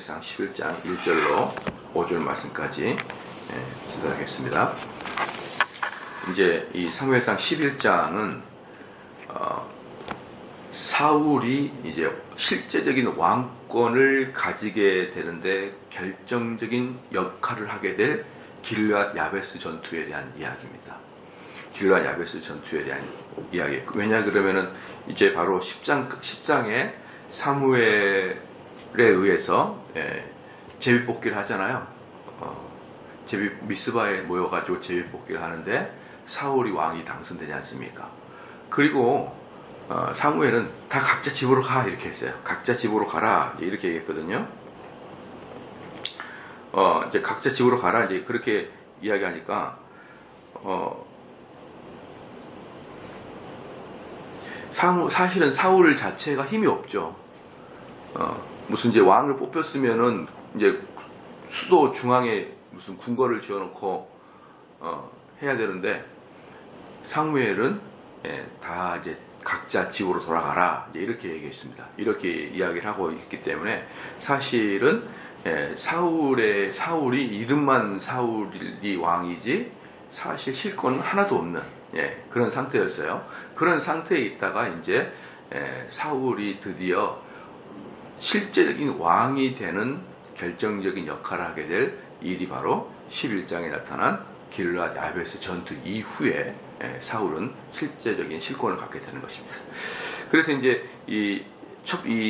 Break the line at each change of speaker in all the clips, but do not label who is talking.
사무엘상 11장 1절로 5절 말씀까지 기도하겠습니다. 이제 이 사무엘상 11장은 사울이 이제 실제적인 왕권을 가지게 되는데 결정적인 역할을 하게 될 길르앗 야베스 전투에 대한 이야기입니다. 길르앗 야베스 전투에 대한 이야기. 왜냐 그러면은 이제 바로 10장에 사무엘에 의해서 제비뽑기를 하잖아요. 미스바에 모여가지고 제비뽑기를 하는데 사울이 왕이 당선되지 않습니까? 그리고 사무엘은 다 각자 집으로 가 이렇게 했어요. 각자 집으로 가라 이렇게 얘기했거든요. 이제 각자 집으로 가라 이제 그렇게 이야기하니까 사실은 사울 자체가 힘이 없죠. 무슨 이제 왕을 뽑혔으면은 이제 수도 중앙에 무슨 궁궐을 지어놓고 해야 되는데 사무엘은 다 이제 각자 집으로 돌아가라 이제 이렇게 얘기했습니다. 이렇게 이야기를 하고 있기 때문에 사실은 사울이 이름만 사울이 왕이지 사실 실권은 하나도 없는 그런 상태였어요. 그런 상태에 있다가 이제 사울이 드디어 실제적인 왕이 되는 결정적인 역할을 하게 될 일이 바로 11장에 나타난 길르앗 야베스 전투 이후에 사울은 실제적인 실권을 갖게 되는 것입니다. 그래서 이제 이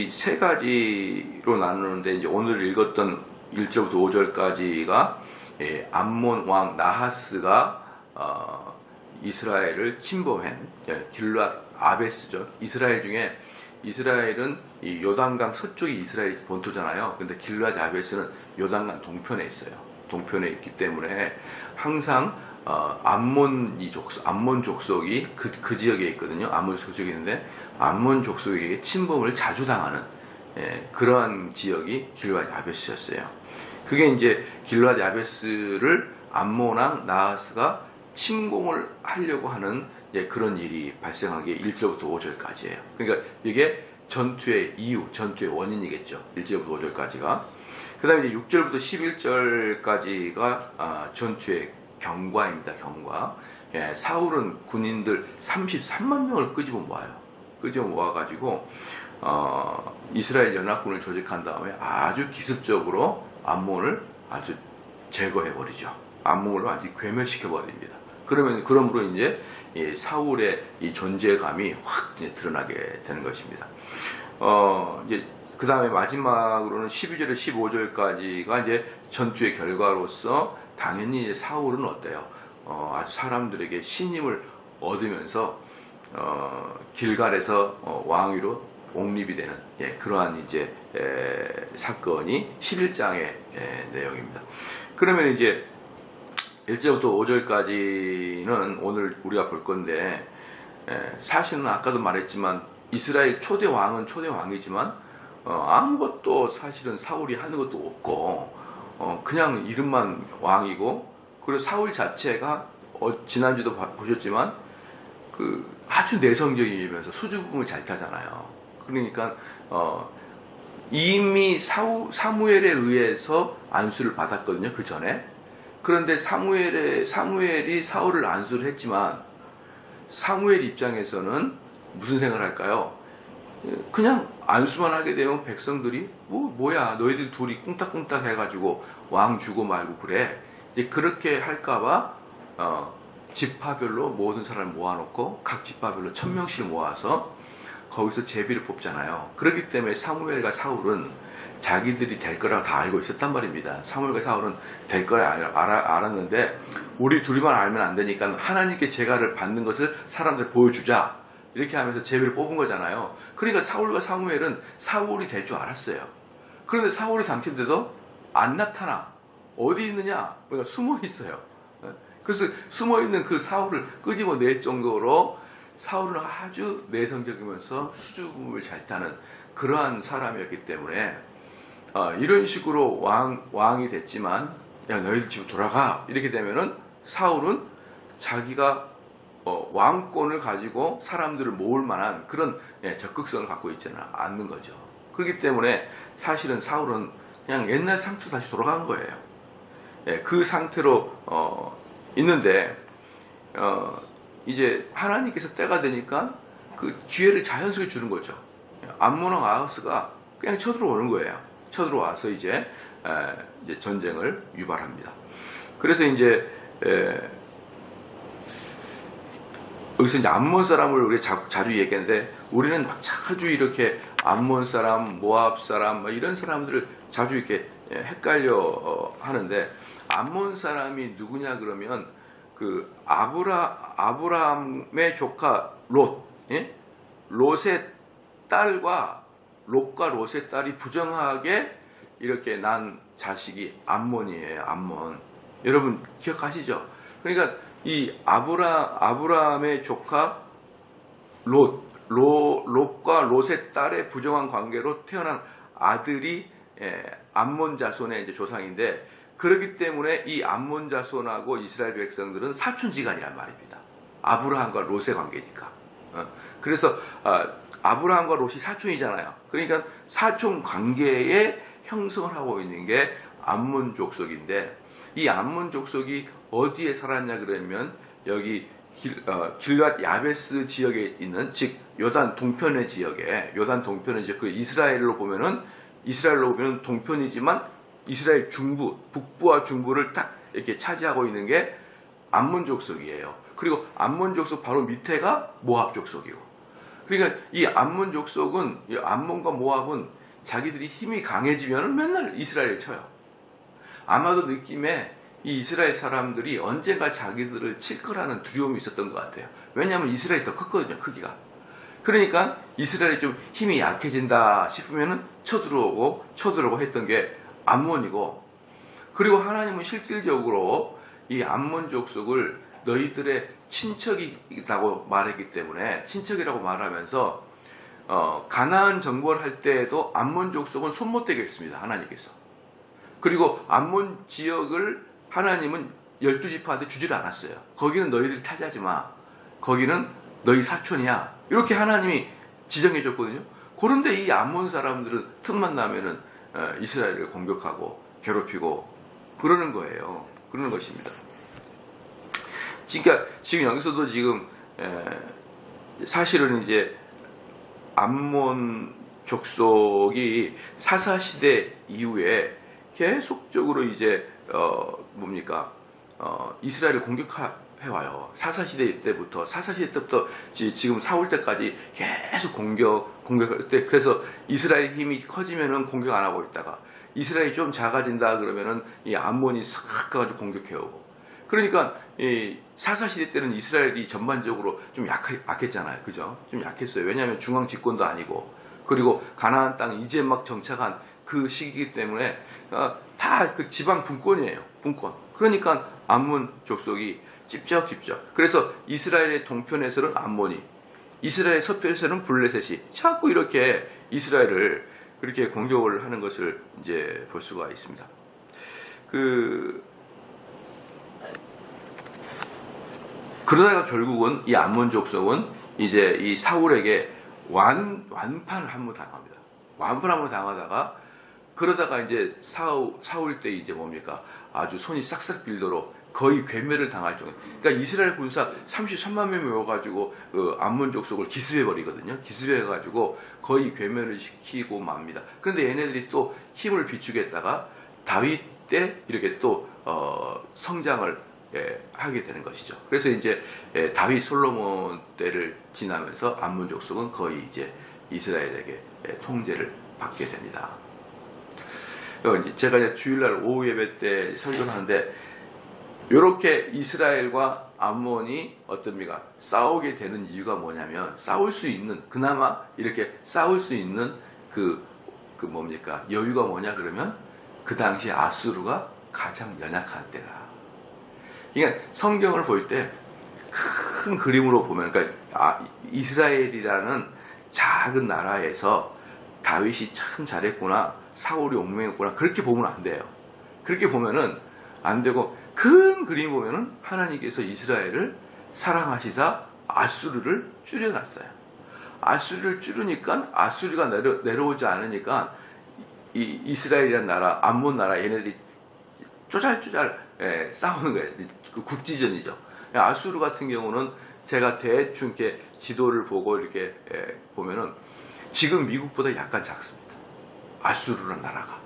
세 가지로 나누는데 이제 오늘 읽었던 1절부터 5절까지가 암몬 왕 나하스가 이스라엘을 침범한 길르앗 야베스죠. 이스라엘은 이 요단강 서쪽이 이스라엘 본토잖아요. 근데 길르앗 야베스는 요단강 동편에 있어요. 동편에 있기 때문에 항상 암몬 족속이 그 지역에 있거든요. 암몬 족속이 있는데 암몬 족속에게 침범을 자주 당하는 그러한 지역이 길르앗 야베스였어요. 그게 이제 길르앗 야베스를 암몬 왕 나하스가 침공을 하려고 하는 그런 일이 발생하게 1절부터 5절까지예요. 그러니까 이게 전투의 이유, 전투의 원인이겠죠. 1절부터 5절까지가. 그 다음에 이제 6절부터 11절까지가 전투의 경과입니다. 경과. 사울은 군인들 33만 명을 끄집어 모아요. 끄집어 모아가지고 이스라엘 연합군을 조직한 다음에 아주 기습적으로 암몬을 아주 제거해버리죠. 암몬을 아주 괴멸시켜버립니다. 그러므로 이제 사울의 이 존재감이 확 드러나게 되는 것입니다. 이제 그 다음에 마지막으로는 12절에서 15절까지가 이제 전투의 결과로서 당연히 이제 사울은 어때요? 아주 사람들에게 신임을 얻으면서 길갈에서 왕위로 옹립이 되는 그러한 이제 사건이 11장의 내용입니다. 그러면 이제 1절부터 5절까지는 오늘 우리가 볼 건데 사실은 아까도 말했지만 이스라엘 초대 왕은 초대 왕이지만 아무것도 사실은 사울이 하는 것도 없고 그냥 이름만 왕이고 그리고 사울 자체가 지난주도 보셨지만 그 아주 내성적이면서 수줍음을 잘 타잖아요. 그러니까 이미 사무엘에 의해서 안수를 받았거든요. 그 전에. 그런데 사무엘이 사울을 안수를 했지만 사무엘 입장에서는 무슨 생각을 할까요? 그냥 안수만 하게 되면 백성들이 뭐야 너희들 둘이 꿍딱꿍딱 해가지고 왕 주고 말고 그래. 이제 그렇게 할까봐 지파별로 모든 사람을 모아놓고 각 지파별로 1000명씩 모아서 거기서 제비를 뽑잖아요. 그렇기 때문에 사무엘과 사울은 자기들이 될 거라고 다 알고 있었단 말입니다. 사무엘과 사울은 될 거라 알았는데 우리 둘이만 알면 안 되니까 하나님께 제가를 받는 것을 사람들 보여주자 이렇게 하면서 제비를 뽑은 거잖아요. 그러니까 사울과 사무엘은 사울이 될 줄 알았어요. 그런데 사울이 당첨돼도 안 나타나. 어디 있느냐? 그러니까 숨어 있어요. 그래서 숨어 있는 그 사울을 끄집어 낼 정도로 사울은 아주 내성적이면서 수줍음을 잘 타는 그러한 사람이었기 때문에 이런 식으로 왕이 됐지만 야 너희들 집으로 돌아가 이렇게 되면은 사울은 자기가 왕권을 가지고 사람들을 모을 만한 그런 적극성을 갖고 있지는 않는 거죠. 그렇기 때문에 사실은 사울은 그냥 옛날 상태로 다시 돌아간 거예요. 예, 그 상태로 있는데 이제 하나님께서 때가 되니까 그 기회를 자연스럽게 주는 거죠. 암몬 왕 아하스가 그냥 쳐들어오는 거예요. 쳐들어와서 이제 전쟁을 유발합니다. 그래서 이제 여기서 이제 암몬 사람을 우리 자주 얘기하는데, 우리는 막 자주 이렇게 암몬 사람, 모압 사람 이런 사람들을 자주 이렇게 헷갈려 하는데, 암몬 사람이 누구냐 그러면 그 아브라함의 조카 롯, 예? 롯의 딸과 롯과 롯의 딸이 부정하게 이렇게 난 자식이 암몬이에요. 암몬. 여러분 기억하시죠? 그러니까 이 아브라함의 조카 롯과 롯의 딸의 부정한 관계로 태어난 아들이 암몬 자손의 이제 조상인데, 그렇기 때문에 이 암몬 자손하고 이스라엘 백성들은 사촌지간이란 말입니다. 아브라함과 롯의 관계니까. 그래서 아브라함과 롯이 사촌이잖아요. 그러니까 사촌 관계에 형성을 하고 있는 게 암몬 족속인데, 이 암몬 족속이 어디에 살았냐 그러면 여기 길앗 야베스 지역에 있는, 즉 요단 동편의 지역에, 그 이스라엘로 보면은 동편이지만 이스라엘 중부, 북부와 중부를 딱 이렇게 차지하고 있는 게 암몬 족속이에요. 그리고 암몬 족속 바로 밑에가 모압 족속이고. 그러니까 이 암몬 족속은, 이 암몬과 모압은 자기들이 힘이 강해지면 맨날 이스라엘을 쳐요. 아마도 느낌에 이 이스라엘 사람들이 언젠가 자기들을 칠 거라는 두려움이 있었던 것 같아요. 왜냐하면 이스라엘이 더 컸거든요, 크기가. 그러니까 이스라엘이 좀 힘이 약해진다 싶으면은 쳐들어오고 했던 게 암몬이고, 그리고 하나님은 실질적으로 이 암몬 족속을 너희들의 친척이라고 말했기 때문에, 친척이라고 말하면서 가나안 정벌 할 때에도 암몬 족속은 손 못 대게 했습니다, 하나님께서. 그리고 암몬 지역을 하나님은 12지파한테 주지를 않았어요. 거기는 너희들이 차지하지 마. 거기는 너희 사촌이야. 이렇게 하나님이 지정해 줬거든요. 그런데 이 암몬 사람들은 틈만 나면은 이스라엘을 공격하고 괴롭히고 그러는 거예요. 그러는 것입니다. 그러니까 지금 여기서도 지금 사실은 이제 암몬 족속이 사사시대 이후에 계속적으로 이제 이스라엘을 공격해와요. 사사시대 때부터 지금 사울 때까지 계속 공격할 때, 그래서 이스라엘 힘이 커지면은 공격 안 하고 있다가 이스라엘이 좀 작아진다 그러면은 이 암몬이 싹 가가지고 공격해오고. 그러니까 이 사사시대 때는 이스라엘이 전반적으로 좀 약했잖아요. 그죠? 좀 약했어요. 왜냐하면 중앙 집권도 아니고, 그리고 가나안 땅 이제 막 정착한 그 시기이기 때문에 다 그 지방 분권이에요. 분권. 그러니까 암몬 족속이 찝쩍찝쩍. 그래서 이스라엘의 동편에서는 암몬이, 이스라엘의 서편에서는 블레셋이 자꾸 이렇게 이스라엘을 그렇게 공격을 하는 것을 이제 볼 수가 있습니다. 그러다가 결국은 이 암몬 족속은 이제 이 사울에게 완판을 한번 당합니다. 완판을 한번 당하다가, 그러다가 이제 사울 때 이제 아주 손이 싹싹 빌도록 거의 괴멸을 당할 정도. 그러니까 이스라엘 군사 33만 명이 모여가지고 그 암몬 족속을 기습해버리거든요. 기습해가지고 거의 괴멸을 시키고 맙니다. 그런데 얘네들이 또 힘을 비추겠다가 다윗 때 이렇게 또 성장을 하게 되는 것이죠. 그래서 이제 다윗 솔로몬 때를 지나면서 암몬 족속은 거의 이제 이스라엘에게 통제를 받게 됩니다. 제가 이제 주일날 오후 예배 때 설교를 하는데, 이렇게 이스라엘과 암몬이 어떻습니까? 싸우게 되는 이유가 뭐냐면, 그나마 이렇게 싸울 수 있는 여유가 뭐냐 그러면, 그 당시 아수르가 가장 연약한 때다. 그러니까 성경을 볼 때 큰 그림으로 보면, 그러니까 이스라엘이라는 작은 나라에서 다윗이 참 잘했구나, 사울이 옹맹했구나, 그렇게 보면 안 돼요. 그렇게 보면은 안 되고, 큰 그림 보면은 하나님께서 이스라엘을 사랑하시사 아수르를 줄여놨어요. 아수르를 줄이니까, 아수르가 내려오지 않으니까 이 이스라엘이라는 나라, 암몬 나라 얘네들이 쪼잘쪼잘 싸우는 거예요. 그 국지전이죠. 아수르 같은 경우는 제가 대충 이렇게 지도를 보고 이렇게 보면은 지금 미국보다 약간 작습니다. 아수르라는 나라가.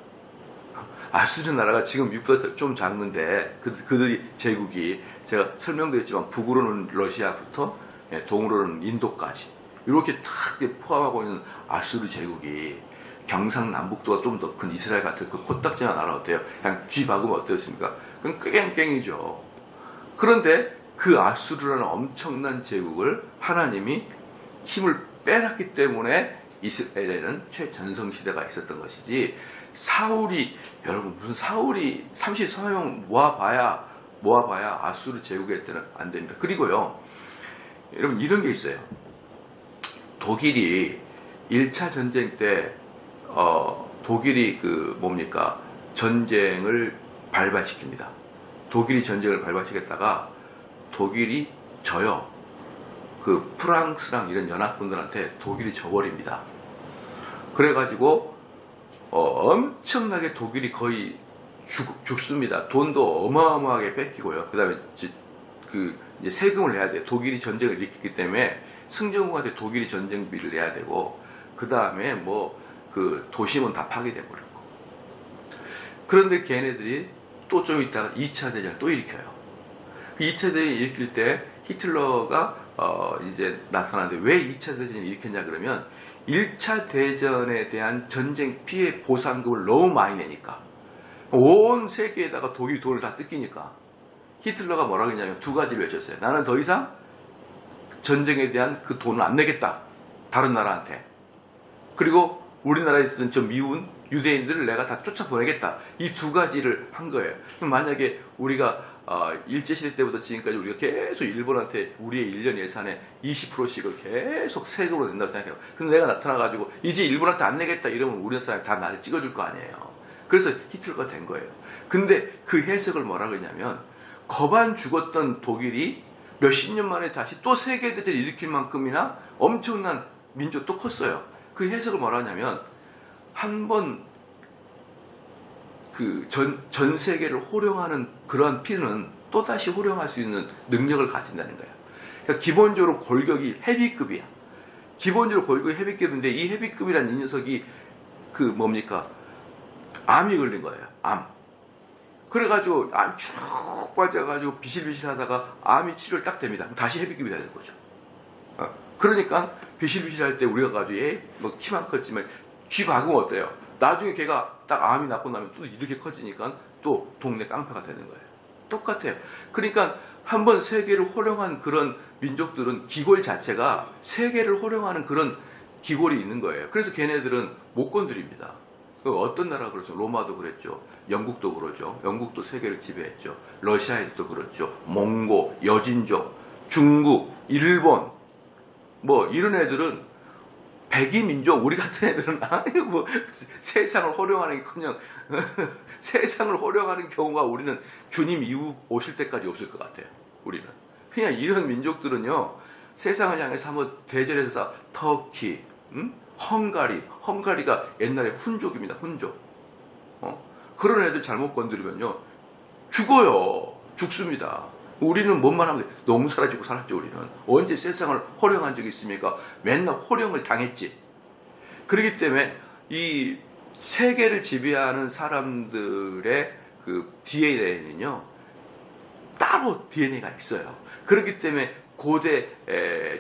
아수르 나라가 지금 미국보다 좀 작는데 그들이 제국이 제가 설명드렸지만 북으로는 러시아부터 동으로는 인도까지 이렇게 탁 포함하고 있는 아수르 제국이 경상남북도가 좀 더 큰 이스라엘 같은 그 코딱지나 나라 어때요? 그냥 쥐 박으면 어떻습니까? 그건 깽깽이죠. 그런데 그 아수르라는 엄청난 제국을 하나님이 힘을 빼놨기 때문에 이스라엘에는 최전성시대가 있었던 것이지, 사울이, 여러분 무슨 사울이 33명 모아봐야 아수르 제국일 때는 안 됩니다. 그리고요, 여러분 이런 게 있어요. 독일이 1차 전쟁 때 독일이 전쟁을 발발시킵니다. 독일이 전쟁을 발발시켰다가 독일이 져요. 그 프랑스랑 이런 연합군들한테 독일이 져버립니다. 그래가지고 엄청나게 독일이 거의 죽습니다. 돈도 어마어마하게 뺏기고요. 그 다음에 이제 세금을 내야 돼요. 독일이 전쟁을 일으켰기 때문에 승전국한테 독일이 전쟁비를 내야 되고, 그 다음에 그 도심은 다 파괴돼 버렸고. 그런데 걔네들이 또 좀 있다가 2차 대전을 또 일으켜요. 2차 대전을 일으킬 때 히틀러가 이제 나타나는데, 왜 2차 대전을 일으켰냐 그러면 1차 대전에 대한 전쟁 피해 보상금을 너무 많이 내니까, 온 세계에다가 독일이 돈을 다 뜯기니까 히틀러가 뭐라고 했냐면 두 가지를 외쳤어요. 나는 더 이상 전쟁에 대한 그 돈을 안 내겠다, 다른 나라한테. 그리고 우리나라에 있던 저 미운 유대인들을 내가 다 쫓아보내겠다. 이 두 가지를 한 거예요. 그럼 만약에 우리가 일제시대 때부터 지금까지 우리가 계속 일본한테 우리의 1년 예산의 20%씩을 계속 세금으로 낸다고 생각해요. 근데 내가 나타나가지고 이제 일본한테 안 내겠다 이러면 우리나라 사람이 다 나를 찍어줄 거 아니에요. 그래서 히틀러가 된 거예요. 근데 그 해석을 뭐라고 했냐면, 거반 죽었던 독일이 몇십 년 만에 다시 또 세계대전을 일으킬 만큼이나 엄청난 민족도 컸어요. 그 해석을 뭐라 하냐면, 한번 전 세계를 호령하는 그러한 피는 또다시 호령할 수 있는 능력을 가진다는 거예요. 그러니까 기본적으로 골격이 헤비급이야. 기본적으로 골격이 헤비급인데, 이 헤비급이라는 이 녀석이 암이 걸린 거예요. 암. 그래가지고 암 쭉 빠져가지고 비실비실 하다가 암이 치료를 딱 됩니다. 다시 헤비급이 되는 거죠. 그러니까 비실비실 할 때 우리가 가지고 키만 컸지만 쥐 박으면 어때요? 나중에 걔가 딱 암이 낫고 나면 또 이렇게 커지니까 또 동네 깡패가 되는 거예요. 똑같아요. 그러니까 한번 세계를 호령한 그런 민족들은 기골 자체가 세계를 호령하는 그런 기골이 있는 거예요. 그래서 걔네들은 못 건드립니다. 어떤 나라가 그렇죠? 로마도 그랬죠. 영국도 그러죠. 영국도 세계를 지배했죠. 러시아도 그렇죠. 몽고, 여진족, 중국, 일본, 이런 애들은 백이민족, 우리 같은 애들은 세상을 호령하는커녕 세상을 호령하는 경우가 우리는 주님 이후 오실 때까지 없을 것 같아요. 우리는 그냥 이런 민족들은요, 세상을 향해서 한번 대전에서 터키, 헝가리가 옛날에 훈족입니다. 훈족. 그런 애들 잘못 건드리면요 죽어요. 죽습니다. 우리는 뭔만 하면 돼. 농사라 짓고 살았죠. 우리는 언제 세상을 호령한 적이 있습니까? 맨날 호령을 당했지. 그렇기 때문에 이 세계를 지배하는 사람들의 그 DNA는요 따로 DNA가 있어요. 그렇기 때문에 고대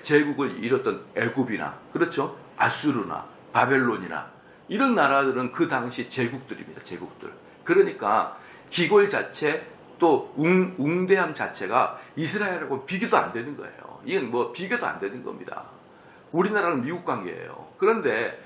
제국을 이뤘던 애굽이나, 그렇죠, 아수르나 바벨론이나 이런 나라들은 그 당시 제국들입니다. 제국들. 그러니까 기골 자체, 또 웅대함 자체가 이스라엘하고 비교도 안 되는 거예요. 이건 비교도 안 되는 겁니다. 우리나라는 미국 관계예요. 그런데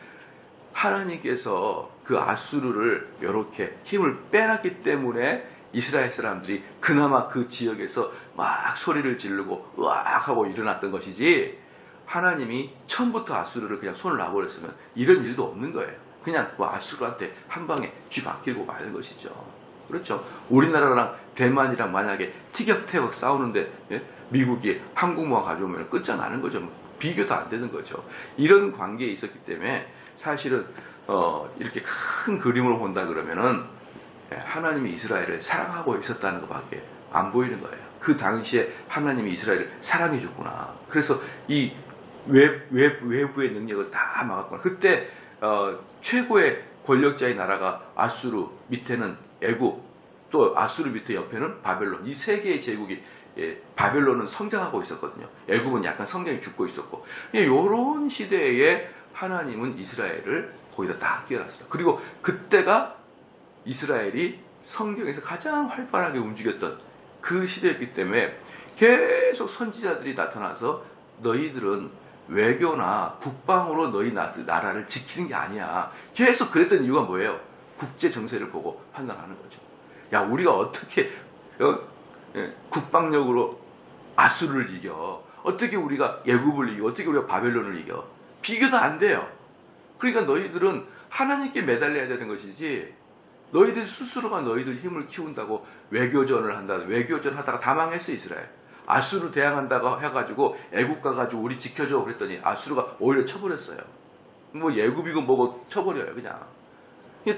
하나님께서 그 아수르를 이렇게 힘을 빼놨기 때문에 이스라엘 사람들이 그나마 그 지역에서 막 소리를 지르고 으악 하고 일어났던 것이지, 하나님이 처음부터 아수르를 그냥 손을 놔버렸으면 이런 일도 없는 거예요. 그냥 아수르한테 한 방에 쥐 박히고 마는 것이죠. 그렇죠. 우리나라랑 대만이랑 만약에 티격태격 싸우는데 미국이 항공모함 가져오면 끝장나는 거죠. 비교도 안 되는 거죠. 이런 관계에 있었기 때문에 사실은 이렇게 큰 그림을 본다 그러면은 하나님이 이스라엘을 사랑하고 있었다는 것밖에 안 보이는 거예요. 그 당시에 하나님이 이스라엘을 사랑해 줬구나. 그래서 이 외부의 능력을 다 막았구나. 그때 최고의 권력자의 나라가 아수르, 밑에는 애굽, 또 아수르 밑에 옆에는 바벨론. 이 세 개의 제국이 바벨론은 성장하고 있었거든요. 애굽은 약간 성장이 죽고 있었고. 이런 시대에 하나님은 이스라엘을 거기다 딱 끼워놨어요. 그리고 그때가 이스라엘이 성경에서 가장 활발하게 움직였던 그 시대였기 때문에 계속 선지자들이 나타나서 너희들은 외교나 국방으로 너희 나라를 지키는 게 아니야. 계속 그랬던 이유가 뭐예요? 국제 정세를 보고 판단하는 거죠. 야, 우리가 어떻게 국방력으로 아수르를 이겨? 어떻게 우리가 애굽을 이겨? 어떻게 우리가 바벨론을 이겨? 비교도 안 돼요. 그러니까 너희들은 하나님께 매달려야 되는 것이지, 너희들 스스로가 너희들 힘을 키운다고 외교전을 한다. 외교전 하다가 다 망했어, 이스라엘. 아수르 대항한다고 해가지고 애굽 가가지고 우리 지켜줘 그랬더니 아수르가 오히려 쳐버렸어요. 뭐 애굽이고 뭐고 쳐버려요, 그냥.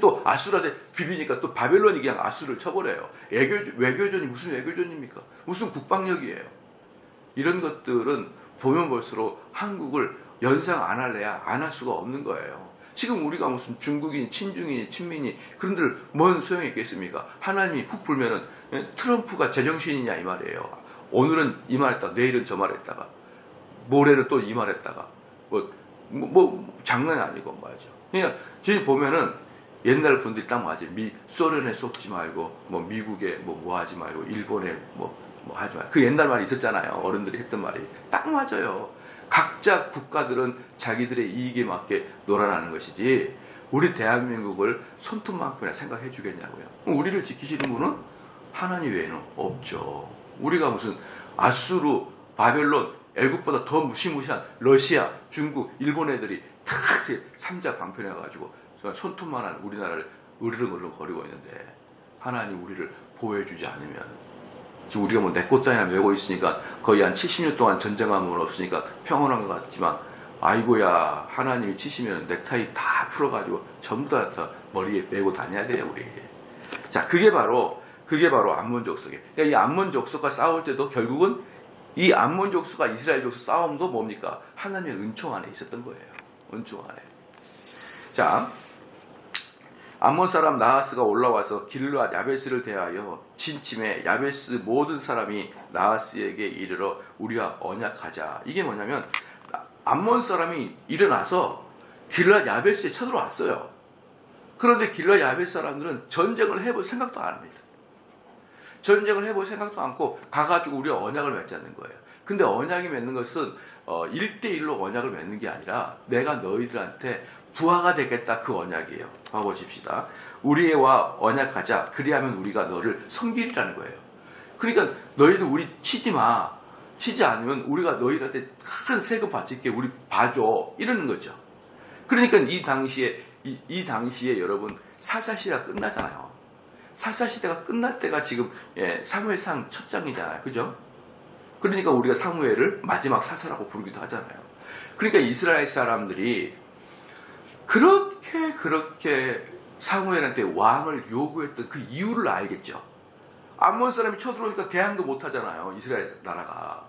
또 아수르한테 비비니까 또 바벨론이 그냥 아수르를 쳐버려요. 외교전이 무슨 외교전입니까? 무슨 국방력이에요? 이런 것들은 보면 볼수록 한국을 연상 안 할래야 안 할 수가 없는 거예요. 지금 우리가 무슨 중국인, 친중인, 친민이 그런들 뭔 소용이 있겠습니까? 하나님이 훅 불면은 트럼프가 제정신이냐 이 말이에요. 오늘은 이 말했다가 내일은 저 말했다가 모레는 또 이 말했다가 뭐 장난이 아니고 말이죠. 그러니까 지금 보면은 옛날 분들이 딱 맞아요. 소련에 쏟지 말고 뭐 미국에 뭐 하지 말고 일본에 뭐 하지 말고 그 옛날 말이 있었잖아요. 어른들이 했던 말이 딱 맞아요. 각자 국가들은 자기들의 이익에 맞게 놀아나는 것이지 우리 대한민국을 손톱만큼이나 생각해 주겠냐고요. 우리를 지키시는 분은 하나님 외에는 없죠. 우리가 무슨 아수르, 바벨론, 애굽보다 더 무시무시한 러시아, 중국, 일본 애들이 다 삼자 방편해가지고 손톱만한 우리나라를 으르렁으르렁 거리고 있는데 하나님 우리를 보호해주지 않으면 지금 우리가 뭐 내 꽃다니나 메고 있으니까 거의 한 70년 동안 전쟁함은 없으니까 평온한 것 같지만 아이고야 하나님이 치시면 넥타이 다 풀어가지고 전부 다 머리에 메고 다녀야 돼요 우리. 자 그게 바로 암몬 족속이에요. 그러니까 이 암몬 족속과 싸울 때도 결국은 이 암몬 족속과 이스라엘 족속 싸움도 뭡니까? 하나님의 은총 안에 있었던 거예요. 은총 안에. 자 암몬 사람 나하스가 올라와서 길르앗 야베스를 대하여 진침해 야베스 모든 사람이 나하스에게 이르러 우리와 언약하자. 이게 뭐냐면 암몬 사람이 일어나서 길르앗 야베스에 쳐들어왔어요. 그런데 길르앗 야베스 사람들은 전쟁을 해볼 생각도 안 합니다. 전쟁을 해볼 생각도 않고 가가지고 우리가 언약을 맺자는 거예요. 근데 언약이 맺는 것은 1대1로 언약을 맺는 게 아니라 내가 너희들한테 부하가 되겠다 그 언약이에요. 봐보십시다. 우리와 언약하자. 그리하면 우리가 너를 섬기리라는 거예요. 그러니까 너희들 우리 치지 마. 치지 않으면 우리가 너희들한테 큰 세금 바칠게. 우리 봐줘. 이러는 거죠. 그러니까 이 당시에 여러분 사사시대가 끝나잖아요. 사사시대가 끝날 때가 지금 사무엘상 첫 장이잖아요. 그죠? 그러니까 우리가 사무엘을 마지막 사사라고 부르기도 하잖아요. 그러니까 이스라엘 사람들이 그렇게 사무엘한테 왕을 요구했던 그 이유를 알겠죠. 암몬 사람이 쳐들어오니까 대항도 못하잖아요. 이스라엘 나라가.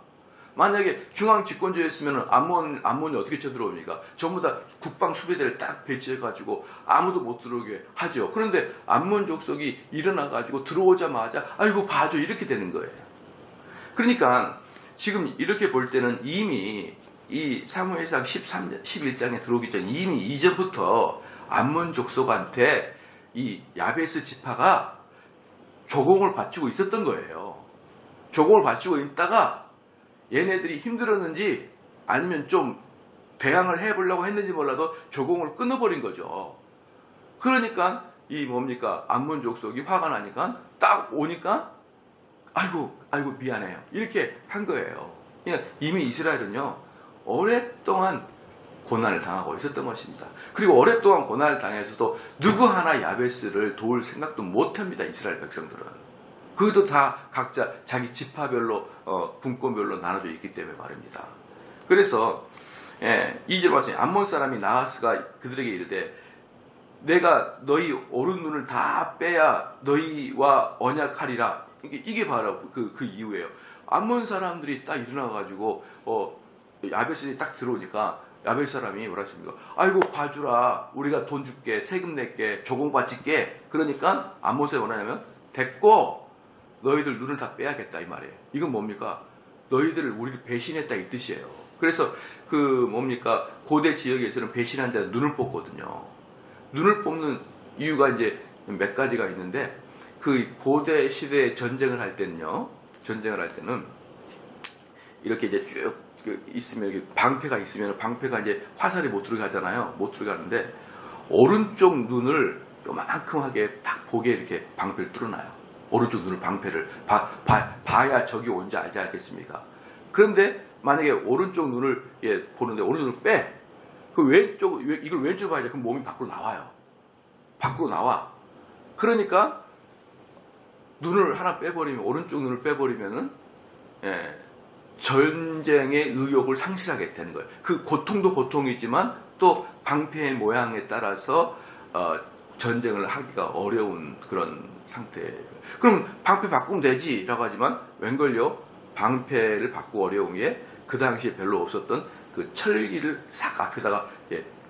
만약에 중앙 집권주였으면 암몬이 어떻게 쳐들어옵니까? 전부 다 국방 수비대를 딱 배치해가지고 아무도 못 들어오게 하죠. 그런데 암몬 족속이 일어나가지고 들어오자마자 아이고 봐줘 이렇게 되는 거예요. 그러니까 지금 이렇게 볼 때는 이미 이 사무엘상 11장에 들어오기 전 이미 이전부터 암몬 족속한테 이 야베스 지파가 조공을 바치고 있었던 거예요. 조공을 바치고 있다가 얘네들이 힘들었는지 아니면 좀 대항을 해보려고 했는지 몰라도 조공을 끊어버린 거죠. 그러니까 이 뭡니까? 암몬 족속이 화가 나니까 딱 오니까 아이고 미안해요. 이렇게 한 거예요. 그러니까 이미 이스라엘은요. 오랫동안 고난을 당하고 있었던 것입니다. 그리고 오랫동안 고난을 당해서도 누구 하나 야베스를 도울 생각도 못합니다. 이스라엘 백성들은. 그것도 다 각자 자기 지파별로 분권별로 나눠져 있기 때문에 말입니다. 그래서 2절 말씀에 암몬 사람이 나하스가 그들에게 이르되 내가 너희 오른 눈을 다 빼야 너희와 언약하리라. 이게 바로 그 이유예요. 암몬 사람들이 딱 일어나가지고 야베스에 딱 들어오니까 야베스 사람이 뭐라 했습니까? 아이고 봐주라, 우리가 돈 줄게, 세금 낼게, 조공바 칠게. 그러니까 암몬 사람이 뭐냐면 됐고 너희들 눈을 다 빼야겠다 이 말이에요. 이건 뭡니까? 너희들을 우리를 배신했다 이 뜻이에요. 그래서 그 뭡니까? 고대 지역에서는 배신한 자는 눈을 뽑거든요. 눈을 뽑는 이유가 이제 몇 가지가 있는데, 그 고대 시대에 전쟁을 할 때는요, 전쟁을 할 때는 이렇게 이제 쭉 있으면, 이렇게 방패가 있으면 방패가 이제 화살이 못 들어가잖아요. 못 들어가는데 오른쪽 눈을 요만큼하게 딱 보게 이렇게 방패를 뚫어놔요. 오른쪽 눈을 방패를 봐야 적이 온지 알지 않겠습니까? 그런데 만약에 오른쪽 눈을 보는데 오른쪽 눈을 빼. 그 이걸 왼쪽으로 봐야지. 그럼 몸이 밖으로 나와요. 밖으로 나와. 그러니까 눈을 하나 빼버리면, 오른쪽 눈을 빼버리면은 전쟁의 의욕을 상실하게 되는 거예요. 그 고통도 고통이지만 또 방패의 모양에 따라서 전쟁을 하기가 어려운 그런 상태예요. 그럼 방패 바꾸면 되지 라고 하지만 웬걸요? 방패를 바꾸고 어려운 게 그 당시에 별로 없었던 그 철기를 싹 앞에다가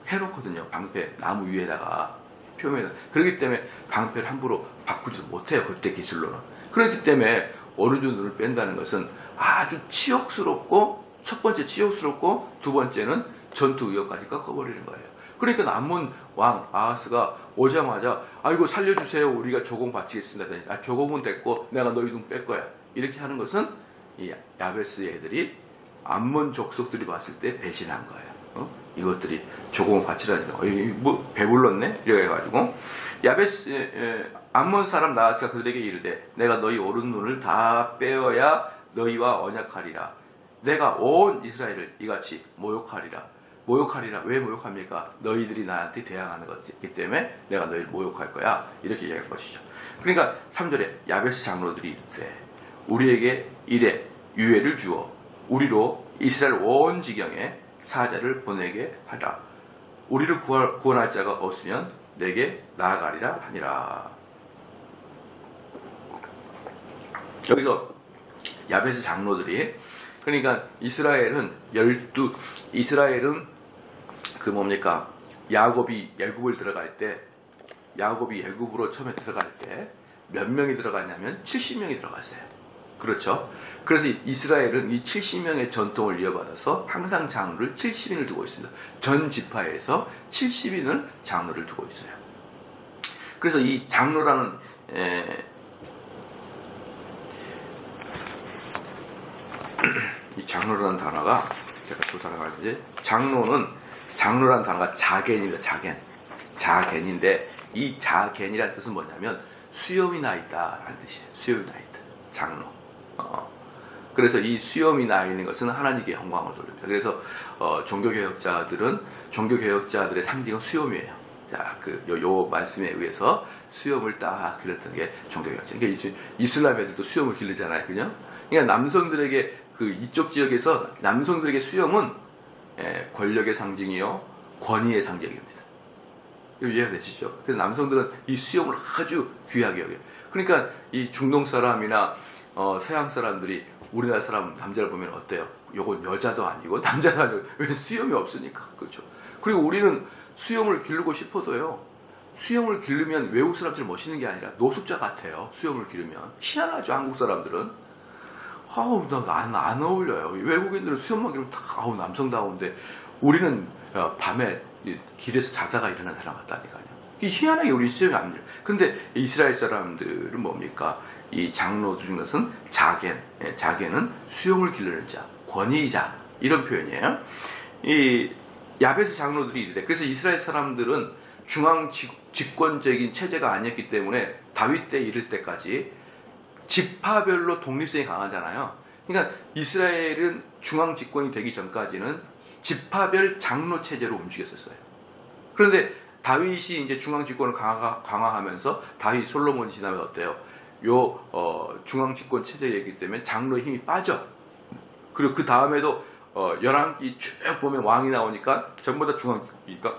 해놓거든요. 방패 나무 위에다가 표면에. 그렇기 때문에 방패를 함부로 바꾸지도 못해요. 그때 기술로는. 그렇기 때문에 오른쪽 눈을 뺀다는 것은 아주 치욕스럽고, 첫 번째 치욕스럽고, 두 번째는 전투 의욕까지 꺾어버리는 거예요. 그러니까 암몬 왕 아하스가 오자마자 아이고 살려주세요, 우리가 조공 바치겠습니다. 조공은 됐고 내가 너희 눈 뺄 거야. 이렇게 하는 것은 이 야베스 애들이 암몬 족속들이 봤을 때 배신한 거예요. 이것들이 조공을 바치라는 거. 뭐 배불렀네? 이래가지고 암몬 사람 나하스가 그들에게 이르되 내가 너희 오른 눈을 다 빼어야 너희와 언약하리라. 내가 온 이스라엘을 이같이 모욕하리라. 모욕하리라. 왜 모욕합니까? 너희들이 나한테 대항하는 것이기 때문에 내가 너희를 모욕할 거야. 이렇게 얘기할 것이죠. 그러니까 3절에 야베스 장로들이 이르되 우리에게 이래 유예를 주어 우리로 이스라엘 온 지경에 사자를 보내게 하라. 우리를 구원할 자가 없으면 내게 나아가리라 하니라. 여기서 야베스 장로들이, 그러니까 이스라엘은 그 뭡니까? 야곱이 애굽을 들어갈 때, 야곱이 애굽으로 처음에 들어갈 때 몇 명이 들어갔냐면 70명이 들어갔어요. 그렇죠? 그래서 이스라엘은 이 70명의 전통을 이어받아서 항상 장로를 70인을 두고 있습니다. 전 지파에서 70인을 장로를 두고 있어요. 그래서 이 장로라는 이 장로라는 단어가, 제가 조사를 하는지, 장로라는 단어가 자겐입니다. 자겐인데 이 자겐이라는 뜻은 뭐냐면 수염이 나 있다라는 뜻이에요. 수염이 나 있다. 장로. 그래서 이 수염이 나 있는 것은 하나님께 영광을 돌립니다. 그래서 종교개혁자들의 상징은 수염이에요. 자, 요 말씀에 의해서 수염을 딱 기르던 게 종교개혁자. 그러니까 이슬람 애들도 수염을 기르잖아요, 그죠? 그러니까 남성들에게 이쪽 지역에서 남성들에게 수염은 권력의 상징이요, 권위의 상징입니다. 이해가 되시죠? 그래서 남성들은 이 수염을 아주 귀하게 여겨요. 그러니까 이 중동 사람이나 서양 사람들이 우리나라 사람 남자를 보면 어때요? 요건 여자도 아니고 남자도 아니고, 왜 수염이 없으니까. 그렇죠? 그리고 우리는 수염을 기르고 싶어도요, 수염을 기르면 외국 사람처럼 멋있는 게 아니라 노숙자 같아요. 수염을 기르면 희한하죠. 한국 사람들은 안 어울려요. 외국인들은 수염만 기르면 다 남성다운데 우리는 밤에 길에서 자다가 일어난 사람 같다니까요. 희한하게 우리 수염이 안 들어요. 근데 이스라엘 사람들은 뭡니까? 이 장로들인 것은 자겐은 수염을 기르는 자, 권위자, 이런 표현이에요. 이 야베스 장로들이 이르되, 그래서 이스라엘 사람들은 중앙 집권적인 체제가 아니었기 때문에 다윗 때 이를 때까지 지파별로 독립성이 강하잖아요. 그러니까 이스라엘은 중앙 집권이 되기 전까지는 지파별 장로 체제로 움직였었어요. 그런데 다윗이 이제 중앙 집권을 강화하면서 다윗 솔로몬이 지나면 어때요? 중앙 집권 체제이기 때문에 장로 힘이 빠져. 그리고 그 다음에도 11기 쭉 보면 왕이 나오니까 전부 다 중앙이니까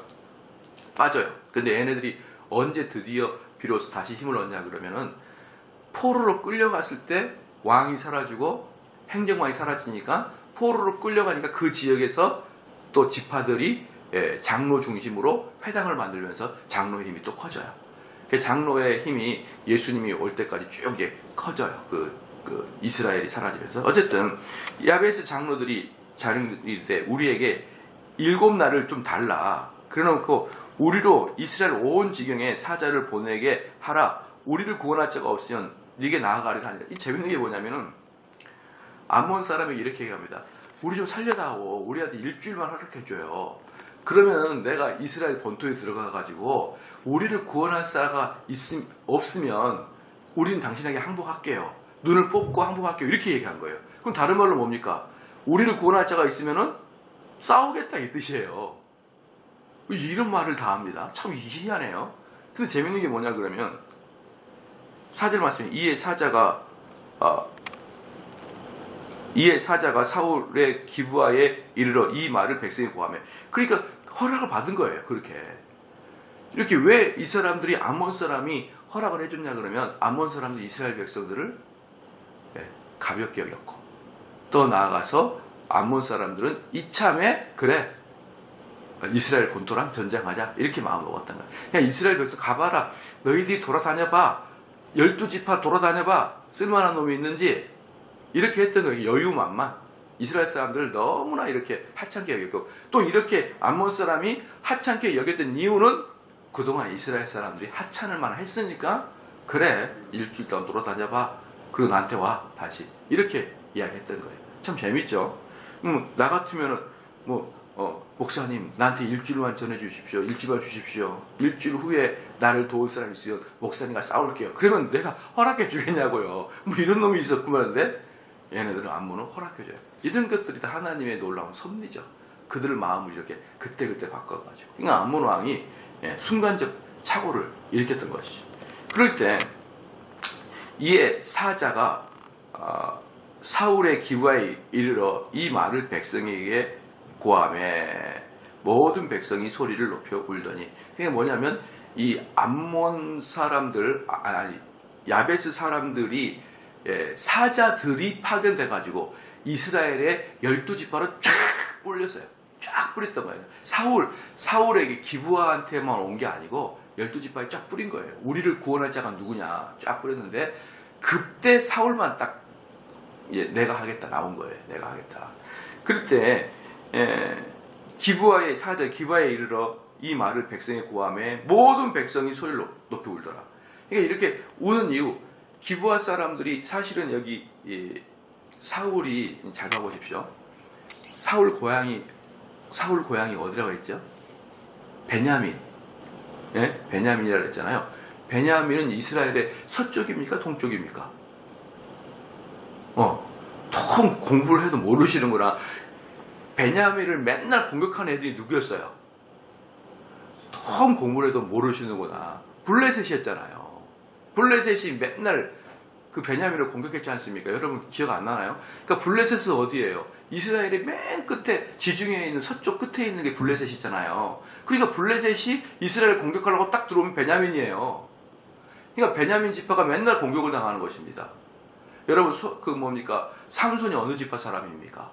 빠져요. 근데 얘네들이 언제 드디어 비로소 다시 힘을 얻냐 그러면은 포로로 끌려갔을 때 왕이 사라지고 행정왕이 사라지니까 포로로 끌려가니까 그 지역에서 또 지파들이 장로 중심으로 회당을 만들면서 장로의 힘이 또 커져요. 그 장로의 힘이 예수님이 올 때까지 쭉 이제 커져요. 그 이스라엘이 사라지면서. 어쨌든 야베스 장로들이 자령일 때 우리에게 7날을 좀 달라. 그래놓고 우리로 이스라엘 온 지경에 사자를 보내게 하라. 우리를 구원할 자가 없으면 네게 나아가리라 하니라. 이 재밌는 게 뭐냐면은 암몬 사람이 이렇게 얘기합니다. 우리 좀 살려다오. 우리한테 일주일만 허락해줘요. 그러면 내가 이스라엘 본토에 들어가가지고 우리를 구원할 자가 없으면 우리는 당신에게 항복할게요. 눈을 뽑고 항복할게요. 이렇게 얘기한 거예요. 그럼 다른 말로 뭡니까? 우리를 구원할 자가 있으면은 싸우겠다 이 뜻이에요. 이런 말을 다 합니다. 참 희한해요. 근데 재밌는 게 뭐냐 그러면 4절 말씀에 이에 사자가 사울의 기브아에 이르러 이 말을 백성이 고하며 그러니까 허락을 받은 거예요. 그렇게 이렇게 왜 이 사람들이 암몬 사람이 허락을 해줬냐 그러면 암몬 사람들이 이스라엘 백성들을 가볍게 여겼고 또 나아가서 암몬 사람들은 이참에 그래 이스라엘 본토랑 전쟁하자 이렇게 마음을 먹었던 거야. 그냥 이스라엘 백성 가봐라. 너희들이 돌아다녀봐. 12지파 돌아다녀봐. 쓸만한 놈이 있는지 이렇게 했던 거예요. 여유만만. 이스라엘 사람들을 너무나 이렇게 하찮게 여겼고 또 이렇게 암몬 사람이 하찮게 여겼던 이유는 그동안 이스라엘 사람들이 하찮을 만 했으니까 그래 일주일 동안 돌아다녀봐. 그리고 나한테 와 다시 이렇게 이야기했던 거예요. 참 재밌죠. 나 같으면은 목사님 나한테 일주일만 전해주십시오. 일주일만 주십시오. 일주일 후에 나를 도울 사람이 있으면 목사님과 싸울게요. 그러면 내가 허락해 주겠냐고요. 이런 놈이 있었구만인데 얘네들은 암몬은 허락해줘요. 이런 것들이 다 하나님의 놀라운 섭리죠. 그들의 마음을 이렇게 그때그때 바꿔가지고 그러니까 암몬 왕이 순간적 착오를 일으켰던 것이죠. 그럴 때 이에 사자가 사울의 기브아에 이르러 이 말을 백성에게 고하매 모든 백성이 소리를 높여 울더니 그게 뭐냐면 이 암몬 사람들 야베스 사람들이 사자들이 파견돼 가지고 이스라엘의 12지파로 쫙 뿌렸어요. 쫙 뿌렸던 거예요. 사울에게 기브아한테만 온 게 아니고 12지파에 쫙 뿌린 거예요. 우리를 구원할 자가 누구냐 쫙 뿌렸는데 그때 사울만 딱 내가 하겠다 나온 거예요. 내가 하겠다. 그럴 때 기브아의 사자 기브아에 이르러 이 말을 백성에 고하매 모든 백성이 소리를 높이 울더라. 그러니까 이렇게 우는 이유 기브아 사람들이 사실은 여기 사울이 잘 봐보십시오. 사울 고향이 어디라고 했죠? 베냐민. 베냐민이라고 했잖아요. 베냐민은 이스라엘의 서쪽입니까? 동쪽입니까? 통 공부를 해도 모르시는구나. 베냐민을 맨날 공격하는 애들이 누구였어요? 통 공부를 해도 모르시는구나. 블레셋이었잖아요. 블레셋이 맨날 그 베냐민을 공격했지 않습니까? 여러분 기억 안 나나요? 그러니까 블레셋은 어디예요? 이스라엘의 맨 끝에 지중해에 있는 서쪽 끝에 있는 게 블레셋이잖아요. 그러니까 블레셋이 이스라엘을 공격하려고 딱 들어오면 베냐민이에요. 그러니까 베냐민 지파가 맨날 공격을 당하는 것입니다. 여러분 삼손이 어느 지파 사람입니까?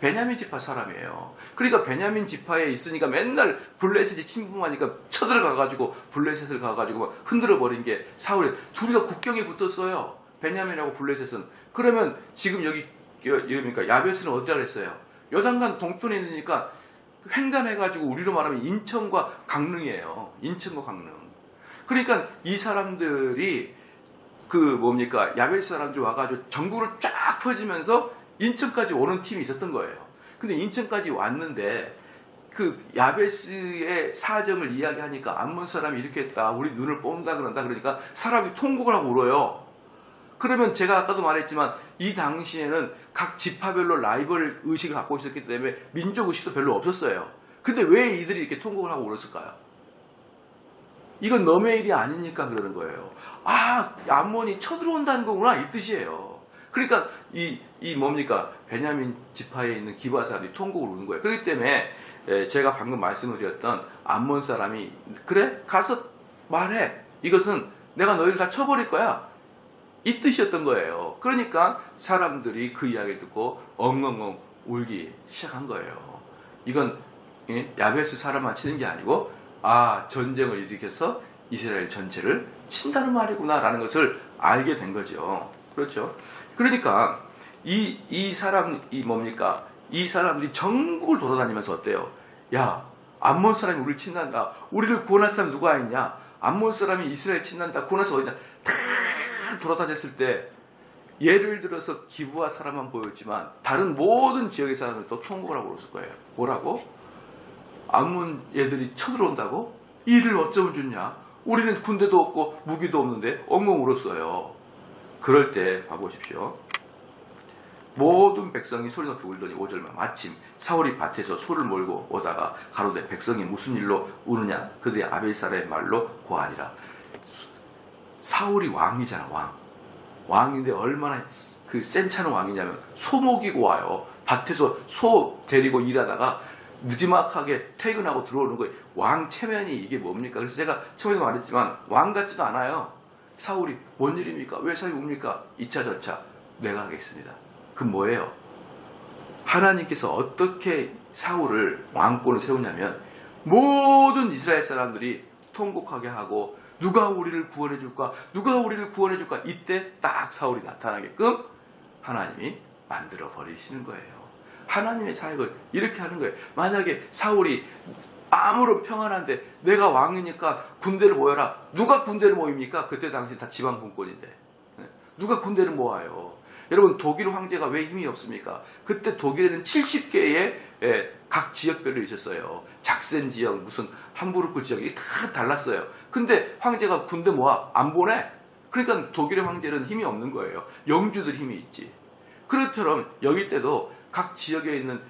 베냐민 지파 사람이에요. 그러니까 베냐민 지파에 있으니까 맨날 블레셋이 침공하니까 쳐들어가가지고 블레셋을 가가지고 흔들어 버린 게 사울이 둘이가 국경에 붙었어요. 베냐민하고 블레셋은. 그러면 지금 여기입니까? 야베스는 어디라 그랬어요? 요단강 동편에 있으니까 횡단해가지고 우리로 말하면 인천과 강릉이에요. 인천과 강릉. 그러니까 이 사람들이 야베스 사람들이 와가지고 전국을 쫙 퍼지면서 인천까지 오는 팀이 있었던 거예요. 근데 인천까지 왔는데 그 야베스의 사정을 이야기하니까 암몬 사람이 이렇게 했다. 우리 눈을 뽑는다 그러니까 사람이 통곡을 하고 울어요. 그러면 제가 아까도 말했지만 이 당시에는 각 지파별로 라이벌 의식을 갖고 있었기 때문에 민족 의식도 별로 없었어요. 근데 왜 이들이 이렇게 통곡을 하고 울었을까요? 이건 너의 일이 아니니까 그러는 거예요. 암몬이 쳐들어온다는 거구나 이 뜻이에요. 그러니까 베냐민 지파에 있는 기브아 사람들이 통곡을 우는 거예요. 그렇기 때문에 제가 방금 말씀을 드렸던 암몬 사람이 그래 가서 말해, 이것은 내가 너희를 다 쳐버릴 거야, 이 뜻이었던 거예요. 그러니까 사람들이 그 이야기를 듣고 엉엉엉 울기 시작한 거예요. 이건 야베스 사람만 치는 게 아니고 전쟁을 일으켜서 이스라엘 전체를 친다는 말이구나 라는 것을 알게 된 거죠. 그렇죠. 그러니까 이 사람이 뭡니까? 이 사람들이 전국을 돌아다니면서 어때요? 야, 암몬 사람이 우리를 친단다, 우리를 구원할 사람이 누가 있냐, 암몬 사람이 이스라엘 친단다, 구원할 사람이 어디냐, 다 돌아다녔을 때 예를 들어서 기브아 사람만 보였지만 다른 모든 지역의 사람들도 통곡을 하고 그랬을 거예요. 뭐라고? 암몬 얘들이 쳐들어온다고? 이를 어쩌면 좋냐? 우리는 군대도 없고 무기도 없는데 엉엉 울었어요. 그럴 때 봐보십시오. 모든 백성이 소리 높이 울더니 5절만 마침 사울이 밭에서 소를 몰고 오다가 가로되 백성이 무슨 일로 우느냐? 그들이 아벨사라의 말로 고하니라. 사울이 왕이잖아, 왕인데 얼마나 그 센차는 왕이냐면 소 먹이고 와요. 밭에서 소 데리고 일하다가 느지막하게 퇴근하고 들어오는 거예요. 왕 체면이 이게 뭡니까? 그래서 제가 처음에도 말했지만 왕 같지도 않아요. 사울이 뭔 일입니까? 왜 사울이 웁니까? 2차 저차 내가 하겠습니다. 그 뭐예요? 하나님께서 어떻게 사울을 왕권을 세우냐면 모든 이스라엘 사람들이 통곡하게 하고 누가 우리를 구원해 줄까? 누가 우리를 구원해 줄까? 이때 딱 사울이 나타나게끔 하나님이 만들어 버리시는 거예요. 하나님의 사역을 이렇게 하는 거예요. 만약에 사울이 아무런 평안한데 내가 왕이니까 군대를 모여라. 누가 군대를 모입니까? 그때 당시 다 지방분권인데. 누가 군대를 모아요? 여러분, 독일 황제가 왜 힘이 없습니까? 그때 독일에는 70개의 각 지역별로 있었어요. 작센 지역, 무슨 함부르크 지역이 다 달랐어요. 근데 황제가 군대 모아? 안 보내? 그러니까 독일의 황제는 힘이 없는 거예요. 영주들 힘이 있지. 그렇처럼 여기 때도 각 지역에 있는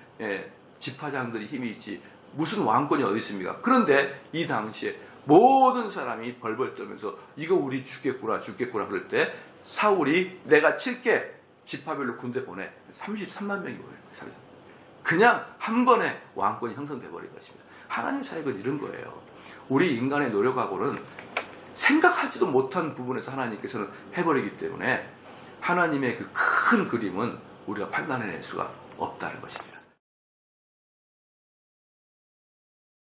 지파장들이 힘이 있지. 무슨 왕권이 어디 있습니까? 그런데 이 당시에 모든 사람이 벌벌 떨면서 이거 우리 죽겠구나 그럴 때 사울이 내가 칠게, 지파별로 군대 보내. 33만 명이 모여요. 그냥 한 번에 왕권이 형성돼 버린 것입니다. 하나님 사역은 이런 거예요. 우리 인간의 노력하고는 생각하지도 못한 부분에서 하나님께서는 해버리기 때문에 하나님의 그 큰 그림은 우리가 판단해낼 수가 없다는 것입니다.